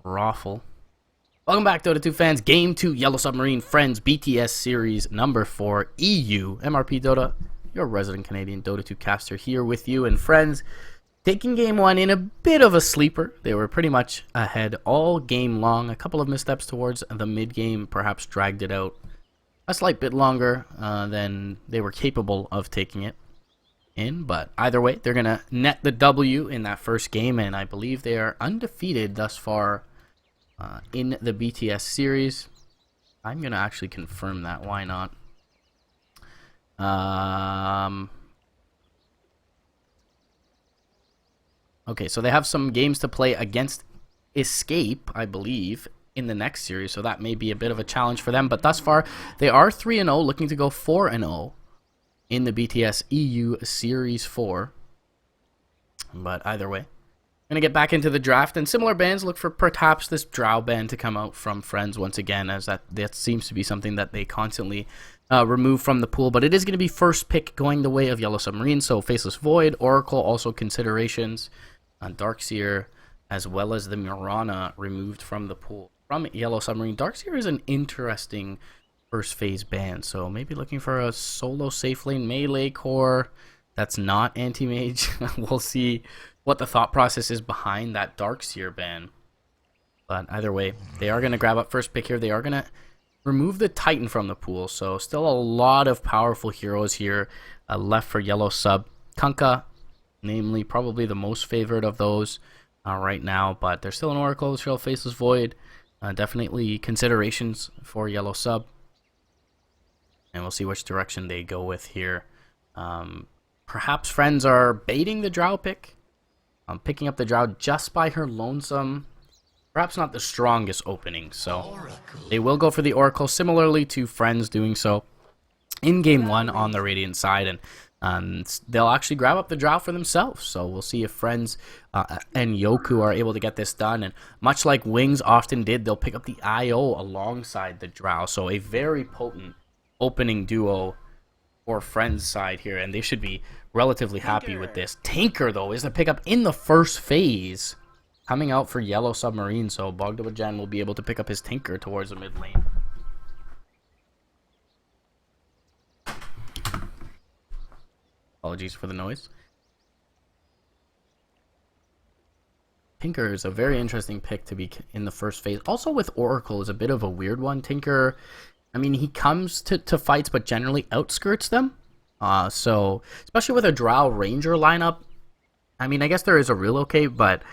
Raffle. Welcome back, Dota 2 fans. Game 2, Yellow Submarine Friends BTS Series number 4 EU MRP Dota. Your resident Canadian Dota 2 caster here with you and friends. Taking game 1 in a bit of a sleeper. They were pretty much ahead all game long. A couple of missteps towards the mid game perhaps dragged it out a slight bit longer than they were capable of taking it in. But either way, they're going to net the W in that first game, and I believe they are undefeated thus far in the BTS series. I'm going to actually confirm that. Why not? Okay, so they have some games to play against Escape, I believe, in the next series, so that may be a bit of a challenge for them. But thus far, they are 3-0, looking to go 4-0 in the BTS EU Series 4. But either way, going to get back into the draft, and similar bans, look for perhaps this Drow ban to come out from Friends once again, as that seems to be something that they constantly remove from the pool. But it is going to be first pick going the way of Yellow Submarine, so Faceless Void, Oracle also considerations, Darkseer, as well as the Mirana removed from the pool from Yellow Submarine. Darkseer is an interesting first phase ban, so maybe looking for a solo safe lane melee core that's not anti-mage. We'll see what the thought process is behind that Darkseer ban. But either way, they are going to grab up first pick here. They are going to remove the Titan from the pool, so still a lot of powerful heroes here left for Yellow Sub. Kunkka, namely, probably the most favorite of those right now, but there's still an Oracle, still Faceless Void. Definitely considerations for Yellow Sub. And we'll see which direction they go with here. Perhaps Friends are baiting the Drow pick. Picking up the Drow just by her lonesome. Perhaps not the strongest opening, so they will go for the Oracle, similarly to Friends doing so in game 1 on the Radiant side, and they'll actually grab up the Drow for themselves. So we'll see if Friends and Yoku are able to get this done, and much like Wings often did, they'll pick up the IO alongside the Drow, so a very potent opening duo for Friends side here, and they should be relatively happy with this. Tinker, though, is the pickup in the first phase coming out for Yellow Submarine, so Bogdawajan will be able to pick up his Tinker towards the mid lane. Apologies for the noise. Tinker is a very interesting pick to be in the first phase. Also with Oracle is a bit of a weird one. Tinker, I mean, he comes to fights, but generally outskirts them. So, especially with a Drow Ranger lineup, I mean, I guess there is a relocate, but,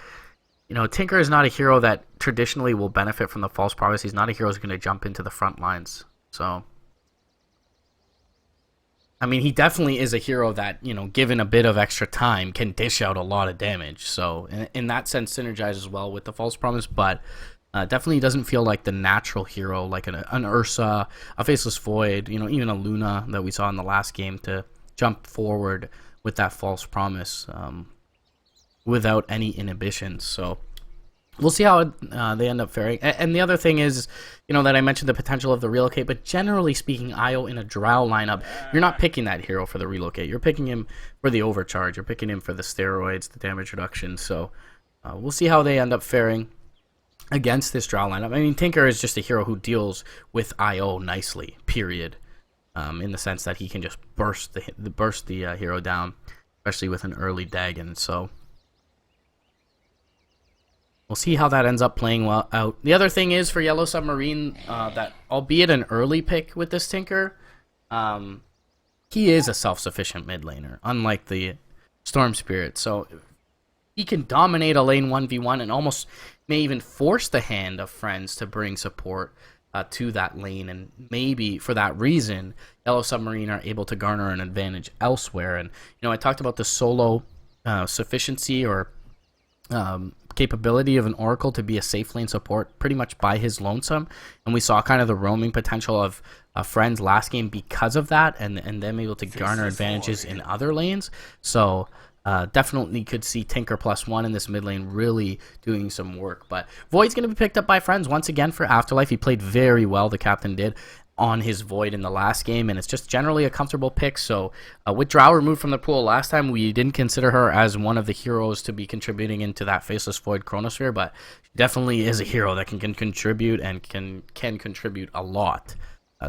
you know, Tinker is not a hero that traditionally will benefit from the false promise. He's not a hero who's going to jump into the front lines. So, I mean, he definitely is a hero that, you know, given a bit of extra time, can dish out a lot of damage. So, in that sense, synergizes well with the false promise, but definitely doesn't feel like the natural hero, like an Ursa, a Faceless Void, you know, even a Luna that we saw in the last game to jump forward with that false promise without any inhibitions. So we'll see how they end up faring. And the other thing is, you know, that I mentioned the potential of the relocate, but generally speaking, IO in a Drow lineup, you're not picking that hero for the relocate. You're picking him for the overcharge. You're picking him for the steroids, the damage reduction. So we'll see how they end up faring against this Drow lineup. I mean, Tinker is just a hero who deals with IO nicely, period. In the sense that he can just burst the hero down, especially with an early Dagon. So we'll see how that ends up playing well out. The other thing is for Yellow Submarine, that albeit an early pick with this Tinker, he is a self-sufficient mid laner, unlike the Storm Spirit. So he can dominate a lane 1v1 and almost may even force the hand of Friends to bring support to that lane, and maybe for that reason Yellow Submarine are able to garner an advantage elsewhere. And you know, I talked about the solo sufficiency or capability of an Oracle to be a safe lane support pretty much by his lonesome, and we saw kind of the roaming potential of Friends last game because of that, and them able to garner advantages in other lanes. So definitely could see Tinker +1 in this mid lane really doing some work. But Void's going to be picked up by Friends once again for Afterlife. He played very well, the captain did. on his Void in the last game, and it's just generally a comfortable pick. So with Drow removed from the pool last time, we didn't consider her as one of the heroes to be contributing into that Faceless Void Chronosphere, but she definitely is a hero that can contribute and can contribute a lot.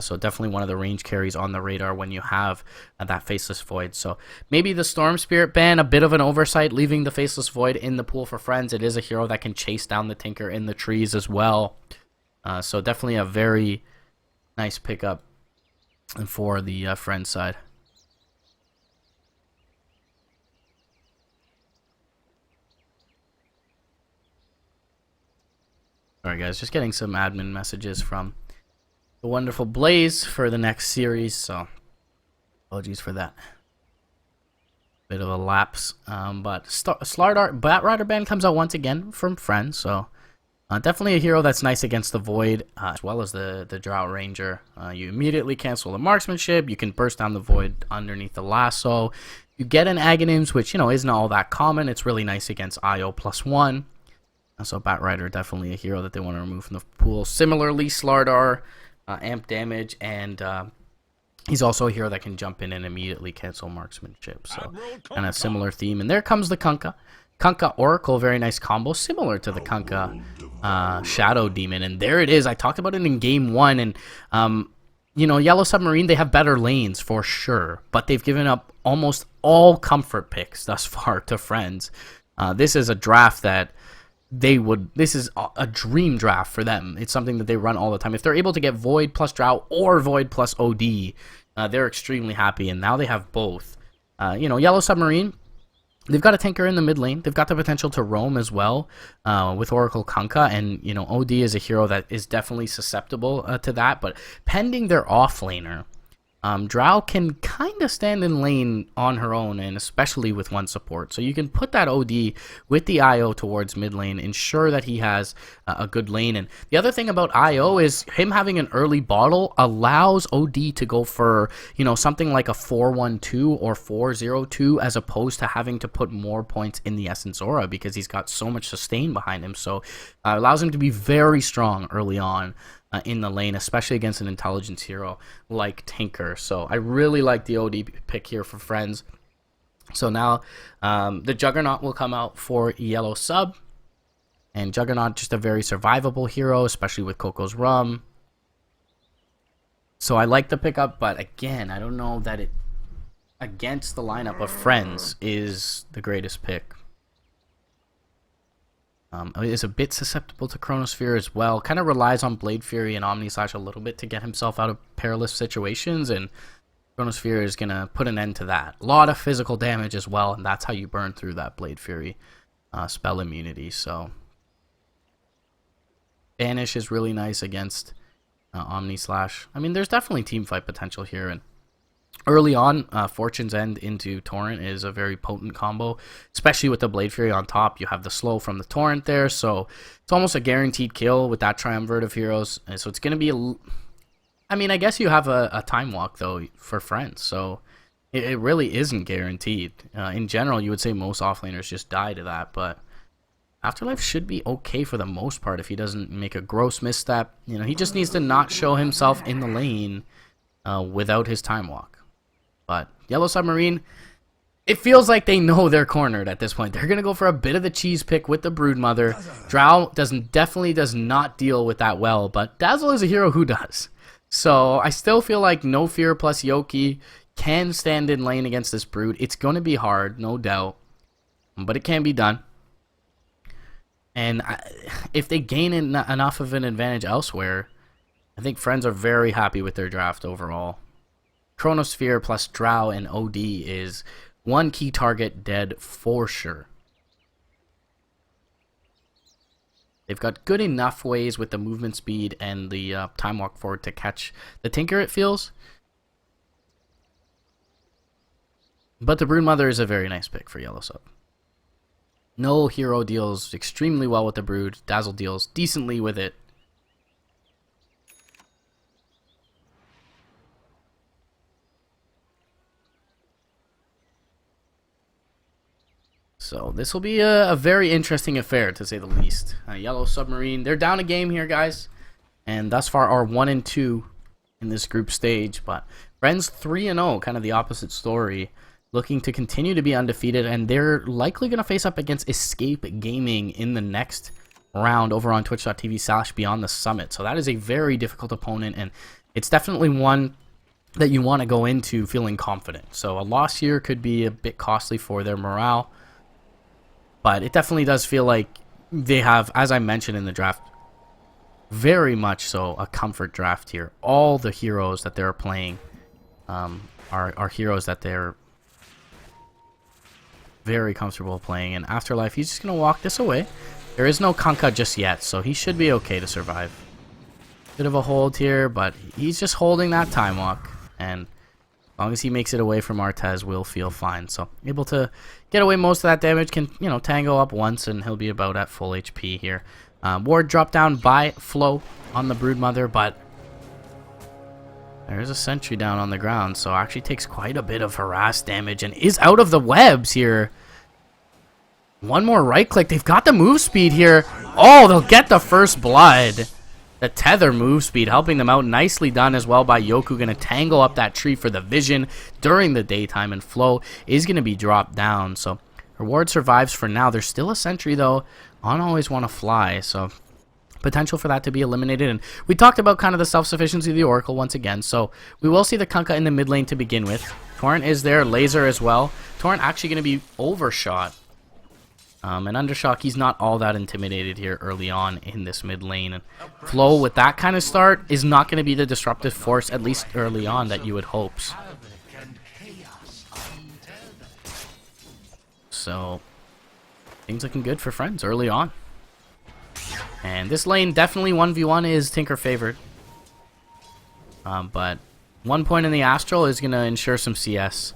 So definitely one of the range carries on the radar when you have that Faceless Void. So maybe the Storm Spirit ban, a bit of an oversight, leaving the Faceless Void in the pool for friends. It is a hero that can chase down the Tinker in the trees as well. So definitely a very nice pickup for the friend side. Alright guys, just getting some admin messages from the wonderful Blaze for the next series, so apologies for that. Bit of a lapse. But Slardar Batrider ban comes out once again from friends, so definitely a hero that's nice against the Void, as well as the Drought Ranger. You immediately cancel the marksmanship. You can burst down the Void underneath the lasso. You get an Aghanims, which, you know, isn't all that common. It's really nice against IO +1. So Batrider, definitely a hero that they want to remove from the pool. Similarly, Slardar, amp damage, and he's also a hero that can jump in and immediately cancel marksmanship. So, and a similar theme. And there comes the Kunkka. Kunkka Oracle, very nice combo, similar to the Kunkka Shadow Demon. And there it is. I talked about it in game 1. And, you know, Yellow Submarine, they have better lanes for sure. But they've given up almost all comfort picks thus far to friends. This is a draft that this is a dream draft for them. It's something that they run all the time. If they're able to get Void plus Drought or Void plus OD, they're extremely happy. And now they have both. You know, Yellow Submarine, they've got a Tinker in the mid lane. They've got the potential to roam as well with Oracle Kunkka. And, you know, OD is a hero that is definitely susceptible to that. But pending their offlaner, Drow can kind of stand in lane on her own, and especially with one support. So you can put that OD with the IO towards mid lane, ensure that he has a good lane. And the other thing about IO is him having an early bottle allows OD to go for, you know, something like a 4-1-2 or 4-0-2, as opposed to having to put more points in the Essence Aura, because he's got so much sustain behind him. So allows him to be very strong early on in the lane, especially against an intelligence hero like Tinker. So I really like the OD pick here for friends. So now the Juggernaut will come out for Yellow Sub, and Juggernaut, just a very survivable hero, especially with Coco's Rum. So I like the pickup, but again, I don't know that it against the lineup of friends is the greatest pick. Is a bit susceptible to Chronosphere as well. Kind of relies on Blade Fury and Omni Slash a little bit to get himself out of perilous situations, and Chronosphere is going to put an end to that. A lot of physical damage as well, and that's how you burn through that Blade Fury spell immunity. So Banish is really nice against Omni Slash. I mean, there's definitely teamfight potential here, and early on, Fortune's End into Torrent is a very potent combo, especially with the Blade Fury on top. You have the slow from the Torrent there, so it's almost a guaranteed kill with that Triumvirate of Heroes. And so it's going to be I mean, I guess you have a Time Walk, though, for friends, so it really isn't guaranteed. In general, you would say most offlaners just die to that, but Afterlife should be okay for the most part if he doesn't make a gross misstep. You know, he just needs to not show himself in the lane without his Time Walk. But Yellow Submarine, it feels like they know they're cornered at this point. They're going to go for a bit of the cheese pick with the Broodmother. Drow definitely does not deal with that well, but Dazzle is a hero who does. So I still feel like No Fear plus Yoki can stand in lane against this Brood. It's going to be hard, no doubt, but it can be done. And if they gain enough of an advantage elsewhere, I think friends are very happy with their draft overall. Chronosphere plus Drow and OD is one key target dead for sure. They've got good enough ways with the movement speed and the time walk forward to catch the Tinker, it feels. But the Broodmother is a very nice pick for Yellow Sub. No hero deals extremely well with the Brood. Dazzle deals decently with it. So this will be a very interesting affair, to say the least. Yellow Submarine, they're down a game here, guys. And thus far are 1-2 in this group stage. But Friends 3-0, kind of the opposite story, looking to continue to be undefeated, and they're likely going to face up against Escape Gaming in the next round over on twitch.tv/Beyond the Summit. So that is a very difficult opponent, and it's definitely one that you want to go into feeling confident. So a loss here could be a bit costly for their morale, but it definitely does feel like they have, as I mentioned in the draft, very much so a comfort draft here. All the heroes that they're playing are heroes that they're very comfortable playing. And Afterlife, he's just going to walk this away. There is no Kunkka just yet, so he should be okay to survive. Bit of a hold here, but he's just holding that time walk. And as long as he makes it away from Artez, we'll feel fine. So able to get away most of that damage. Can, you know, tango up once, and he'll be about at full HP here. Ward dropped down by Flo on the Broodmother, but there's a sentry down on the ground, so actually takes quite a bit of harass damage and is out of the webs here. One more right click. They've got the move speed here. Oh, they'll get the first blood. The tether move speed helping them out. Nicely done as well by Yoku. Going to tangle up that tree for the vision during the daytime, and Flo is going to be dropped down. So Reward survives for now. There's still a sentry though on Always Want to Fly, so potential for that to be eliminated. And we talked about kind of the self-sufficiency of the Oracle once again, so we will see the Kunkka in the mid lane to begin with. Torrent is there, Laser as well. Torrent actually going to be overshot. And Undershock, he's not all that intimidated here early on in this mid lane. And Flo, with that kind of start, is not going to be the disruptive force, at least early on, that you would hope. So, things looking good for Friends early on. And this lane, definitely 1v1 is Tinker favored. But 1 point in the Astral is going to ensure some CS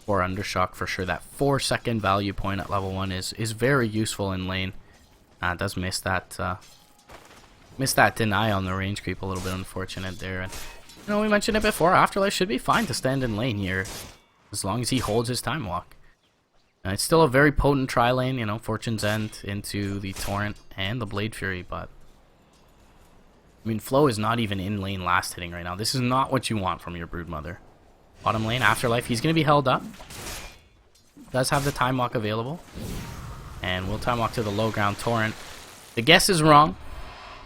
for Undershock for sure. That 4-second value point at level 1 is very useful in lane. Does miss that deny on the range creep a little bit, unfortunate there. And you know, we mentioned it before, Afterlife should be fine to stand in lane here as long as he holds his time walk. It's still a very potent tri lane, you know, Fortune's End into the Torrent and the Blade Fury, but I mean, Flo is not even in lane last hitting right now. This is not what you want from your Broodmother. Bottom lane, Afterlife, he's going to be held up. Does have the time walk available. And will time walk to the low ground Torrent. The guess is wrong.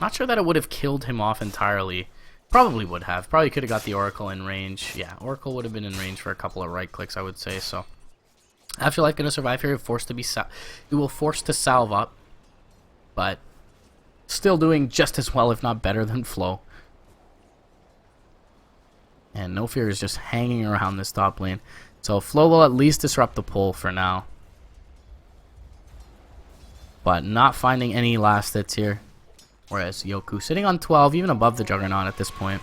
Not sure that it would have killed him off entirely. Probably would have. Probably could have got the Oracle in range. Yeah, Oracle would have been in range for a couple of right clicks, I would say. So Afterlife going to survive here. He will force to salve up. But still doing just as well, if not better, than Flo. And No Fear is just hanging around this top lane. So Flo will at least disrupt the pull for now. But not finding any last hits here. Whereas Yoku sitting on 12, even above the Juggernaut at this point.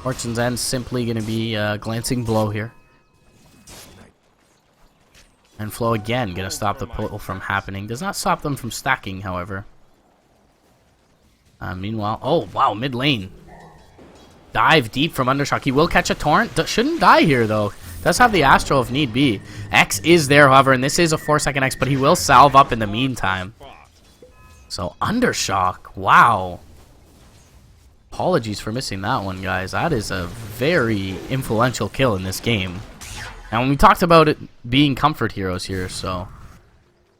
Fortune's End simply going to be a glancing blow here. And Flo again going to stop the pull from happening. Does not stop them from stacking, however. Meanwhile, oh wow, mid lane. Dive deep from Undershock. He will catch a Torrent. Shouldn't die here, though. Does have the Astral if need be. X is there, however, and this is a 4-second X, but he will salve up in the meantime. So, Undershock. Wow. Apologies for missing that one, guys. That is a very influential kill in this game. And when we talked about it being comfort heroes here, so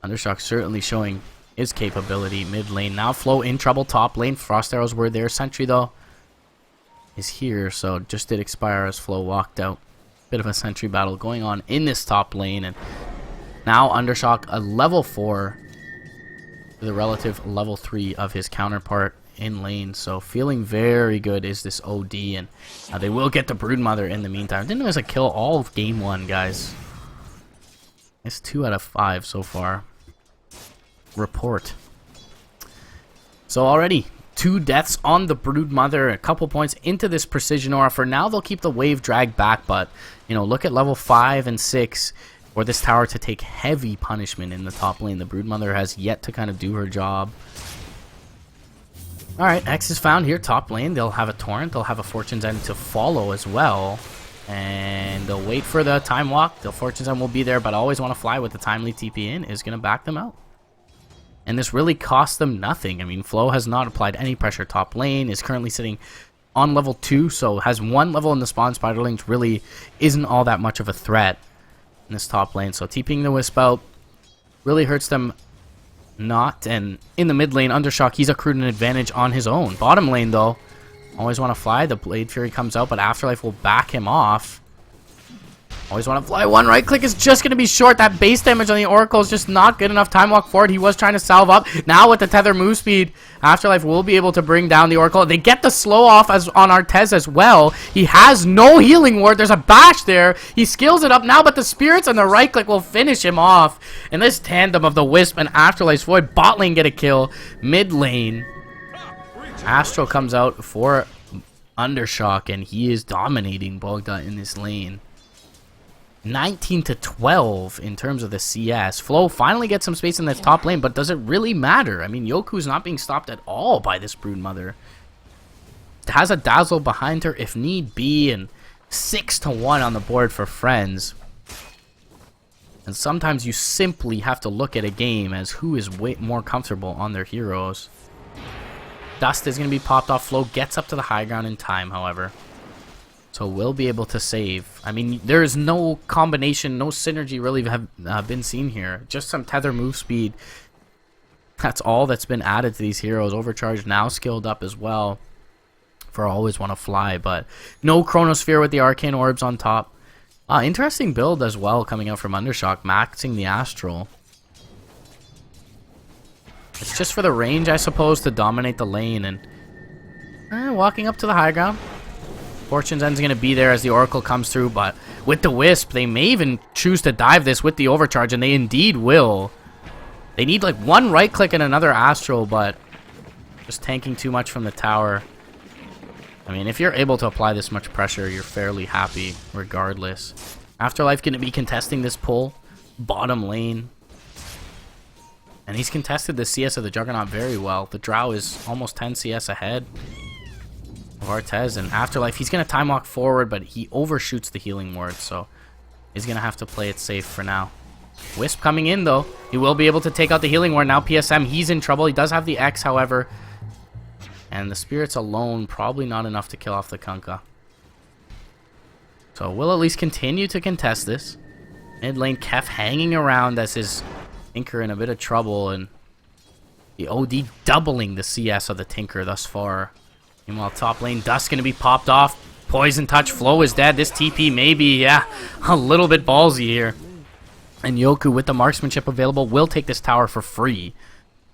Undershock certainly showing his capability mid lane. Now Flo in trouble top lane. Frost arrows were there. Sentry, though, is here, so just did expire as Flo walked out. Bit of a sentry battle going on in this top lane, and now Undershock a level 4 to the relative level 3 of his counterpart in lane, so feeling very good is this OD, and they will get the Broodmother in the meantime. Didn't miss a kill all of game 1, guys. It's 2 out of 5 so far. Report. So already 2 deaths on the Broodmother, a couple points into this Precision Aura. For now, they'll keep the wave drag back, but, you know, look at level 5 and 6 for this tower to take heavy punishment in the top lane. The Broodmother has yet to kind of do her job. Alright, X is found here, top lane. They'll have a Torrent, they'll have a Fortune's End to follow as well. And they'll wait for the time walk. The Fortune's End will be there, but Always Want to Fly with the timely TP in is going to back them out. And this really costs them nothing. I mean, Flo has not applied any pressure top lane, is currently sitting on level 2, so has 1 level in the spawn. Spiderlings really isn't all that much of a threat in this top lane. So TPing the Wisp out really hurts them not. And in the mid lane, Undershock, he's accrued an advantage on his own. Bottom lane, though, always want to fly. The Blade Fury comes out, but Afterlife will back him off. Always want to fly. One right click is just going to be short. That base damage on the Oracle is just not good enough. Time walk forward. He was trying to salve up. Now with the tether move speed, Afterlife will be able to bring down the Oracle. They get the slow off as on Artez as well. He has no healing ward. There's a bash there. He skills it up now, but the Spirits and the right click will finish him off. And this tandem of the Wisp and Afterlife's Void, bot lane get a kill. Mid lane, Astro comes out for Undershock, and he is dominating Bogda in this lane. 19-12 in terms of the CS. Flo finally gets some space in this top lane, but does it really matter? I mean, Yoku's not being stopped at all by this Broodmother. Has a Dazzle behind her if need be, and 6-1 on the board for Friends. And sometimes you simply have to look at a game as who is way more comfortable on their heroes. Dust is going to be popped off. Flo gets up to the high ground in time, however. So we'll be able to save. I mean, there is no combination, no synergy really have been seen here. Just some tether move speed. That's all that's been added to these heroes. Overcharge now skilled up as well for Always Want to Fly. But no Chronosphere with the Arcane Orbs on top. Interesting build as well coming out from Undershock. Maxing the Astral. It's just for the range, I suppose, to dominate the lane. And walking up to the high ground. Fortune's End's going to be there as the Oracle comes through, but with the Wisp, they may even choose to dive this with the Overcharge, and they indeed will. They need like one right click and another Astral, but just tanking too much from the tower. I mean, if you're able to apply this much pressure, you're fairly happy regardless. Afterlife going to be contesting this pull, bottom lane. And he's contested the CS of the Juggernaut very well. The Drow is almost 10 CS ahead of Artez, and Afterlife, he's going to time walk forward, but he overshoots the healing ward, so he's going to have to play it safe for now. Wisp coming in, though. He will be able to take out the healing ward. Now PSM, he's in trouble. He does have the X, however. And the Spirits alone, probably not enough to kill off the Kunkka. So we'll at least continue to contest this. Mid lane, Kef hanging around as his Tinker in a bit of trouble, and the OD doubling the CS of the Tinker thus far. Meanwhile, top lane, Dust going to be popped off. Poison Touch, Flo is dead. This TP may be, yeah, a little bit ballsy here. And Yoku, with the marksmanship available, will take this tower for free.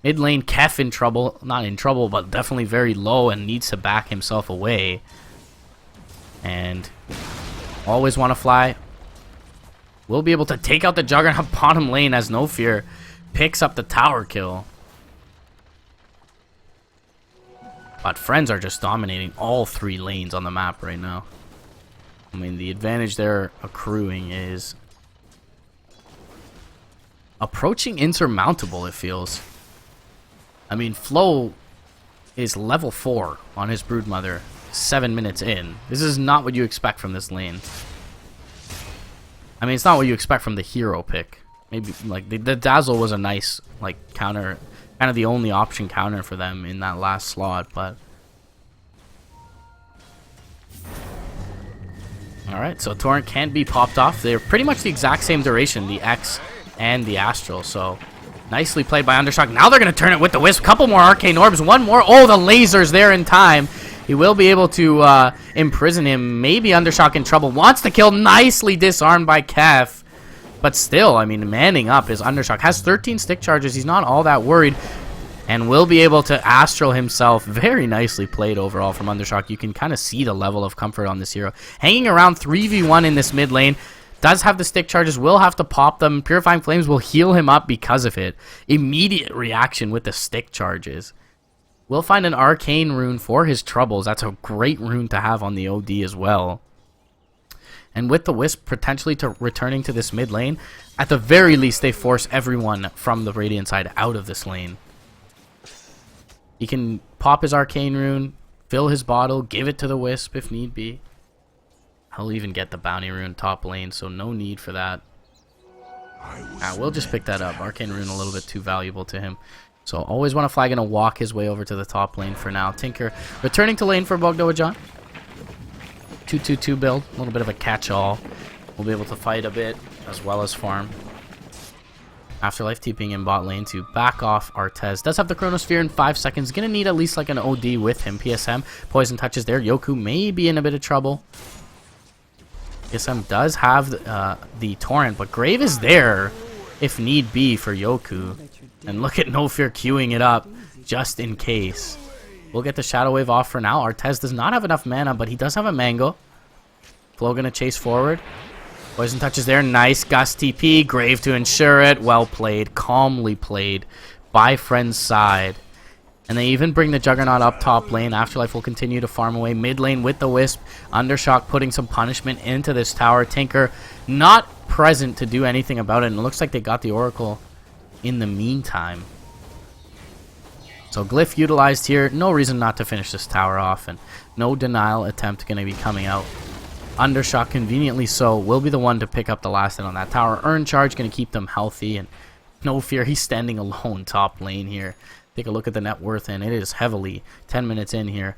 Mid lane, Kef in trouble. Not in trouble, but definitely very low and needs to back himself away. And Always Want to Fly. We'll be able to take out the Juggernaut bottom lane as No Fear picks up the tower kill. But Friends are just dominating all 3 lanes on the map right now. I mean, the advantage they're accruing is approaching insurmountable, it feels. I mean, Flo is level 4 on his Broodmother 7 minutes in. This is not what you expect from this lane. I mean, it's not what you expect from the hero pick. Maybe, like, the Dazzle was a nice, like, counter, kind of the only option counter for them in that last slot, but... Alright, so Torrent can't be popped off. They're pretty much the exact same duration, the X and the Astral, so... Nicely played by Undershock. Now they're going to turn it with the Wisp. Couple more Arcane Orbs, one more. Oh, the laser's there in time. He will be able to imprison him. Maybe Undershock in trouble. Wants to kill. Nicely disarmed by Kef. But still, I mean, manning up is Undershock. Has 13 stick charges. He's not all that worried. And will be able to Astral himself. Very nicely played overall from Undershock. You can kind of see the level of comfort on this hero. Hanging around 3v1 in this mid lane. Does have the stick charges. Will have to pop them. Purifying Flames will heal him up because of it. Immediate reaction with the stick charges. We'll find an Arcane rune for his troubles. That's a great rune to have on the OD as well. And with the Wisp potentially returning to this mid lane, at the very least they force everyone from the Radiant side out of this lane. He can pop his Arcane rune, fill his bottle, give it to the Wisp if need be. He'll even get the Bounty rune top lane, so no need for that. We'll just pick that up. Arcane rune a little bit too valuable to him. So always want to flag, going to walk his way over to the top lane for now. Tinker returning to lane for Bogdowajan. 2-2-2 build, a little bit of a catch-all. We'll be able to fight a bit as well as farm. Afterlife TPing in bot lane to back off Artez. Does have the Chronosphere in 5 seconds. Gonna need at least like an OD with him. PSM, poison touches there. Yoku may be in a bit of trouble. PSM does have the Torrent, but Grave is there if need be for Yoku. And look at No Fear queuing it up just in case. We'll get the Shadow Wave off for now. Artez does not have enough mana, but he does have a Mango. Flo gonna chase forward. Poison touches there. Nice Gust TP. Grave to ensure it. Well played. Calmly played by Friend's side. And they even bring the Juggernaut up top lane. Afterlife will continue to farm away mid lane with the Wisp. Undershock putting some punishment into this tower. Tinker not present to do anything about it. And it looks like they got the Oracle in the meantime. So Glyph utilized here. No reason not to finish this tower off. And no denial attempt going to be coming out. Undershock, conveniently so, will be the one to pick up the last hit on that tower. Earn charge going to keep them healthy, and No Fear, he's standing alone top lane here. Take a look at the net worth, and it is heavily 10 minutes in here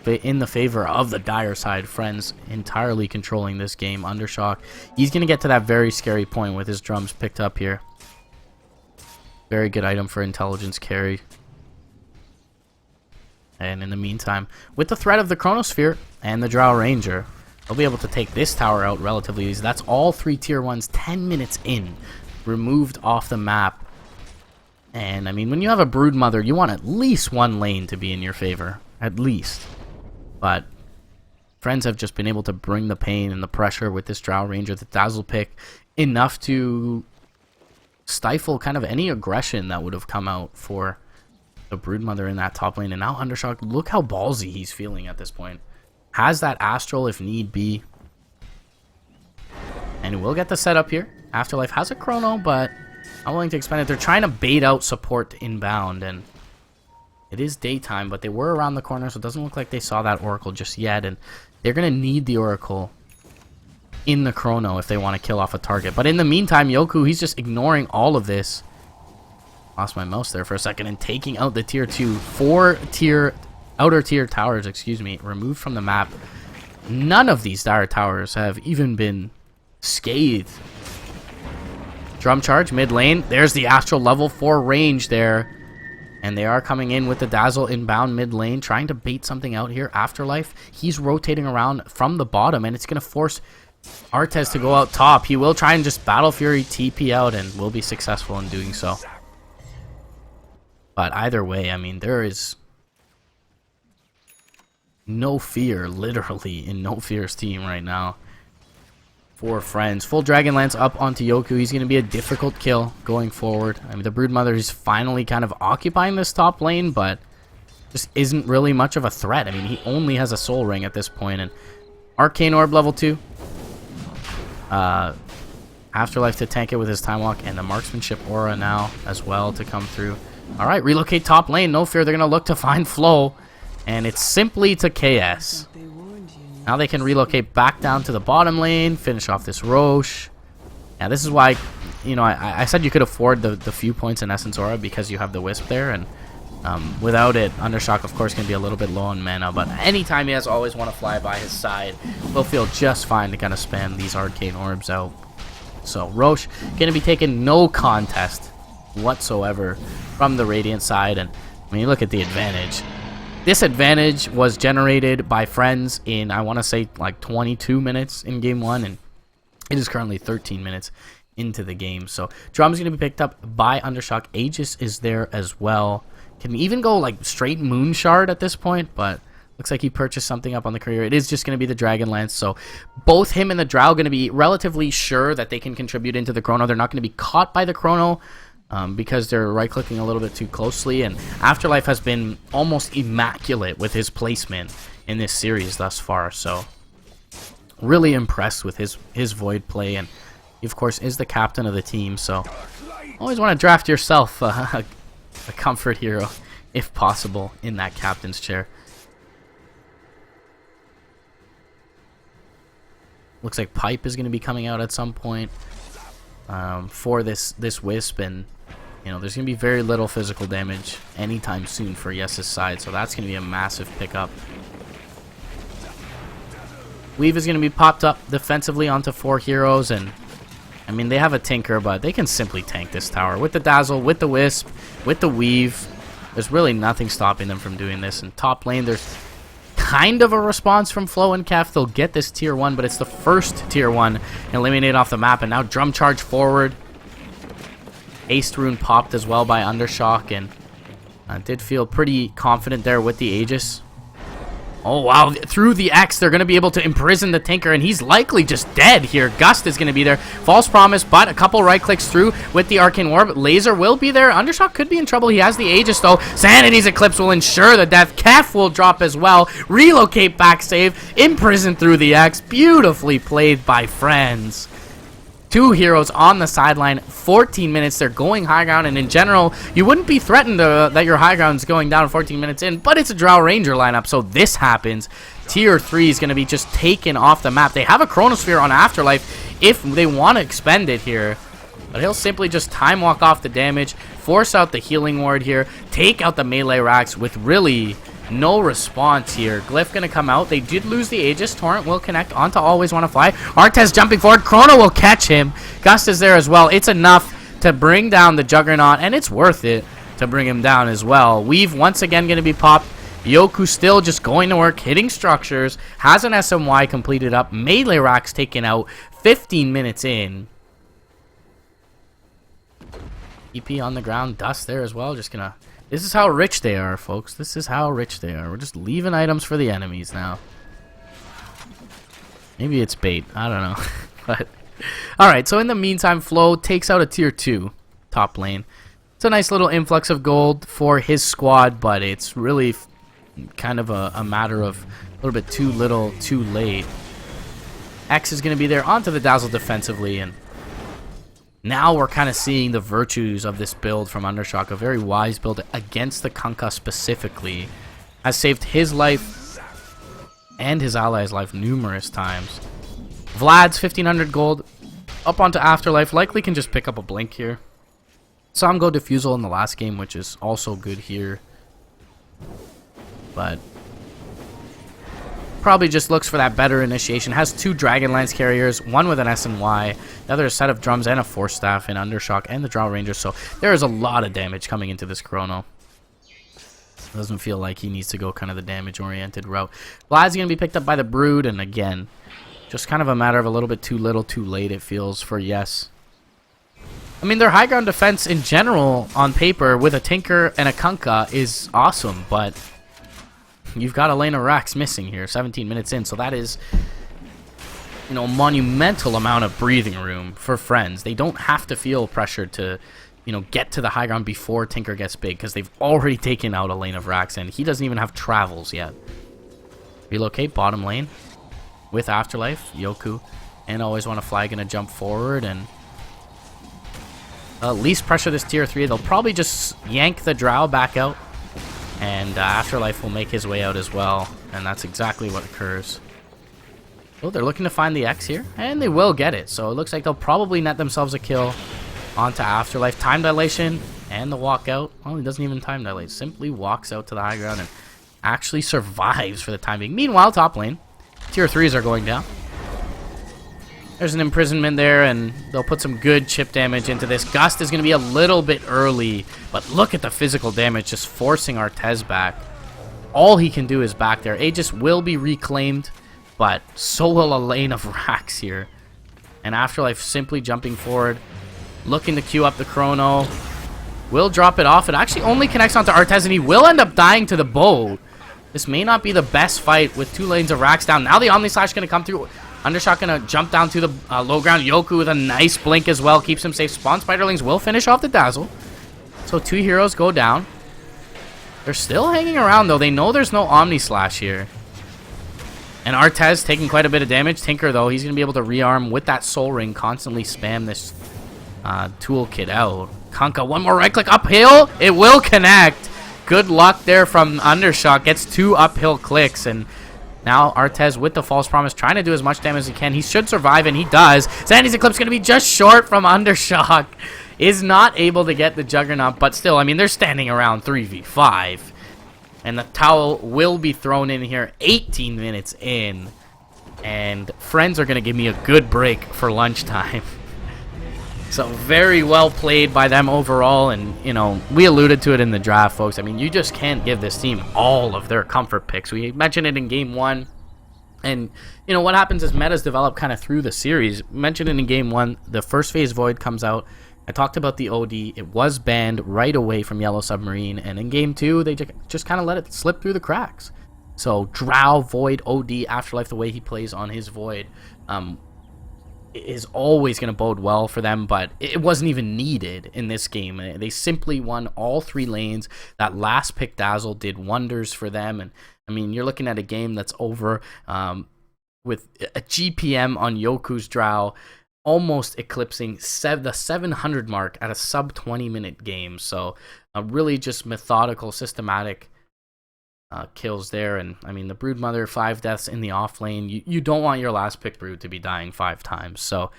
in the favor of the dire side. Friends entirely controlling this game. Undershock, he's going to get to that very scary point with his drums picked up here. Very good item for intelligence carry. And in the meantime, with the threat of the Chronosphere and the Drow Ranger, they'll be able to take this tower out relatively easy. That's all 3 tier 1s 10 minutes in, removed off the map. And I mean, when you have a Broodmother, you want at least one lane to be in your favor. At least. But Friends have just been able to bring the pain and the pressure with this Drow Ranger, the Dazzle pick, enough to stifle kind of any aggression that would have come out for the Broodmother in that top lane. And now Undershock, look how ballsy he's feeling at this point. Has that Astral if need be. And we'll get the setup here. Afterlife has a Chrono, but I'm willing to expend it. They're trying to bait out support inbound, and it is daytime, but they were around the corner, so it doesn't look like they saw that Oracle just yet. And they're going to need the Oracle in the Chrono if they want to kill off a target. But in the meantime, Yoku, he's just ignoring all of this. Lost my mouse there for a second, and taking out the tier 2, 4 tier outer tier towers, excuse me, removed from the map. None of these dire towers have even been scathed. Drum charge mid lane. There's the Astral level 4 range there. And they are coming in with the Dazzle inbound mid lane, trying to bait something out here. Afterlife, he's rotating around from the bottom, and it's going to force Artez to go out top. He will try and just Battle Fury TP out, and will be successful in doing so. But either way, I mean, there is no fear, literally, in No Fear's team right now. For Friends. Full Dragonlance up onto Yoku. He's going to be a difficult kill going forward. I mean, the Broodmother is finally kind of occupying this top lane, but just isn't really much of a threat. I mean, he only has a Soul Ring at this point, and Arcane Orb level 2. Afterlife to tank it with his Time Walk, and the Marksmanship Aura now as well to come through. Alright, relocate top lane. No Fear. They're going to look to find Flow. And it's simply to KS. Now they can relocate back down to the bottom lane. Finish off this Roche. Yeah, this is why, you know, I said you could afford the few points in Essence Aura because you have the Wisp there. And without it, Undershock, of course, can be a little bit low on mana. But anytime he has always want to fly by his side, will feel just fine to kind of spam these Arcane Orbs out. So Roche going to be taking no contest whatsoever from the Radiant side. And I mean, look at the advantage. This advantage was generated by Friends in, I want to say, like 22 minutes in game 1, and it is currently 13 minutes into the game. So Drum's going to be picked up by Undershock. Aegis is there as well. Can even go like straight Moon Shard at this point, but looks like he purchased something up on the career. It is just going to be the Dragonlance. So both him and the Drow are going to be relatively sure that they can contribute into the Chrono. They're not going to be caught by the Chrono. Because they're right-clicking a little bit too closely, and Afterlife has been almost immaculate with his placement in this series thus far, so really impressed with his Void play, and he, of course, is the captain of the team, so always want to draft yourself a comfort hero, if possible, in that captain's chair. Looks like Pipe is going to be coming out at some point for this Wisp, and You know, there's going to be very little physical damage anytime soon for Yes's side, so that's going to be a massive pickup. Weave is going to be popped up defensively onto 4 heroes, and I mean, they have a Tinker, but they can simply tank this tower. With the Dazzle, with the Wisp, with the Weave, there's really nothing stopping them from doing this. In top lane, there's kind of a response from Flo and Kef. They'll get this tier 1, but it's the first tier 1 eliminated off the map, and now Drum Charge forward. Ace Rune popped as well by Undershock, and I did feel pretty confident there with the Aegis. Oh, wow. Through the X, they're going to be able to imprison the Tinker, and he's likely just dead here. Gust is going to be there. False Promise, but a couple right clicks through with the Arcane Orb. Laser will be there. Undershock could be in trouble. He has the Aegis, though. Sanity's Eclipse will ensure the death. Kef will drop as well. Relocate back save. Imprison through the X. Beautifully played by friends. 2 heroes on the sideline, 14 minutes. They're going high ground, and in general, you wouldn't be threatened that your high ground is going down 14 minutes in, but it's a Drow Ranger lineup, so this happens. Tier 3 is going to be just taken off the map. They have a Chronosphere on Afterlife if they want to expend it here, but he'll simply just time walk off the damage, force out the healing ward here, take out the melee racks with really no response here. Glyph gonna come out. They did lose the Aegis. Torrent will connect onto Always Wanna Fly. Artez jumping forward. Chrono will catch him. Gust is there as well. It's enough to bring down the Juggernaut, and it's worth it to bring him down as well. Weave once again gonna be popped. Yoku still just going to work, hitting structures. Has an SMY completed up. Melee racks taken out. 15 minutes in. EP on the ground. Dust there as well. Just gonna... This is how rich they are, folks. This is how rich they are. We're just leaving items for the enemies now. Maybe it's bait. I don't know. But alright, so in the meantime, Flo takes out a tier 2 top lane. It's a nice little influx of gold for his squad, but it's really kind of a matter of a little bit too little, too late. X is going to be there onto the Dazzle defensively, and now we're kind of seeing the virtues of this build from Undershock. A very wise build against the Kunkka specifically. Has saved his life and his allies' life numerous times. Vlad's 1500 gold up onto Afterlife. Likely can just pick up a blink here. Saw him go Diffusal in the last game, which is also good here. But probably just looks for that better initiation. Has 2 Dragonlance carriers, one with an SNY, the other a set of drums and a Force Staff in Undershock and the Drow Ranger. So there is a lot of damage coming into this Chrono. Doesn't feel like he needs to go kind of the damage-oriented route. Vlad's going to be picked up by the Brood, and again, just kind of a matter of a little bit too little, too late, it feels, for Yes. I mean, their high ground defense in general, on paper, with a Tinker and a Kunkka is awesome, but you've got a lane of racks missing here, 17 minutes in, so that is, you know, a monumental amount of breathing room for friends. They don't have to feel pressured to, you know, get to the high ground before Tinker gets big, because they've already taken out a lane of racks, and he doesn't even have travels yet. Relocate bottom lane with Afterlife, Yoku, and Always Wanna Fly gonna jump forward and at least pressure this tier 3. They'll probably just yank the Drow back out, and Afterlife will make his way out as well, and that's exactly what occurs. Oh, they're looking to find the X here, and they will get it. So it looks like they'll probably net themselves a kill onto Afterlife. Time dilation and the walkout. Well, he doesn't even time dilate. Simply walks out to the high ground and actually survives for the time being. Meanwhile, top lane, tier 3s are going down. There's an imprisonment there, and they'll put some good chip damage into this. Gust is going to be a little bit early, but look at the physical damage, just forcing Artez back. All he can do is back there. Aegis will be reclaimed, but so will a lane of racks here. And Afterlife simply jumping forward, looking to queue up the Chrono. Will drop it off. It actually only connects onto Artez, and he will end up dying to the boat. This may not be the best fight with 2 lanes of racks down. Now the Omni Slash going to come through. Undershot going to jump down to the low ground. Yoku with a nice blink as well. Keeps him safe. Spawn Spiderlings will finish off the Dazzle. So 2 heroes go down. They're still hanging around, though. They know there's no Omni Slash here. And Artez taking quite a bit of damage. Tinker, though, he's going to be able to rearm with that Soul Ring. Constantly spam this toolkit out. Kunkka, one more right click uphill. It will connect. Good luck there from Undershot. Gets 2 uphill clicks, and now Artez with the False Promise trying to do as much damage as he can. He should survive, and he does. Sandy's Eclipse going to be just short from Undershock. is not able to get the Juggernaut, but still, I mean, they're standing around 3v5. And the towel will be thrown in here 18 minutes in. And friends are going to give me a good break for lunchtime. So very well played by them overall. And, you know, we alluded to it in the draft, folks. I mean, you just can't give this team all of their comfort picks. We mentioned it in game 1. And, you know, what happens is metas develop kind of through the series. Mentioned it in game 1. The first phase Void comes out. I talked about the OD. It was banned right away from Yellow Submarine. And in game 2, they just kind of let it slip through the cracks. So Drow, Void, OD, Afterlife, the way he plays on his Void is always going to bode well for them. But it wasn't even needed in this game. They simply won all 3 lanes. That last pick Dazzle did wonders for them. And, I mean, you're looking at a game that's over with a GPM on Yoku's Drow almost eclipsing the 700 mark at a sub 20-minute game. So really just methodical, systematic kills there. And I mean, the Broodmother, 5 deaths in the off lane. You don't want your last pick Brood to be dying 5 times. So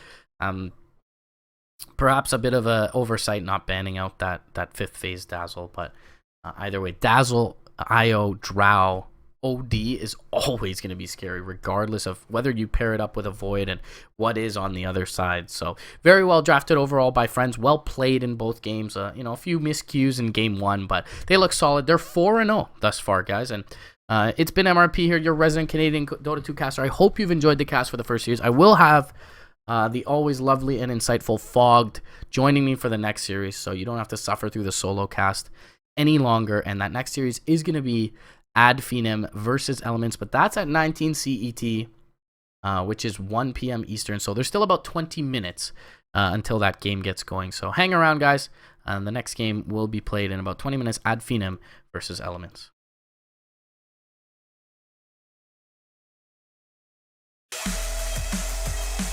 perhaps a bit of a oversight not banning out that 5th phase Dazzle. But either way, Dazzle, IO, Drow, OD is always going to be scary, regardless of whether you pair it up with a Void and what is on the other side. So very well drafted overall by friends. Well played in both games. You know, a few miscues in game 1, but they look solid. They're 4-0 thus far, guys. And it's been MRP here, your resident Canadian Dota 2 caster. I hope you've enjoyed the cast for the first series. I will have the always lovely and insightful Fogged joining me for the next series, so you don't have to suffer through the solo cast any longer. And that next series is going to be Ad Phenom versus Elements, but that's at 19 CET, which is 1 p.m. Eastern. So there's still about 20 minutes until that game gets going. So hang around, guys. The next game will be played in about 20 minutes. Ad Phenom versus Elements.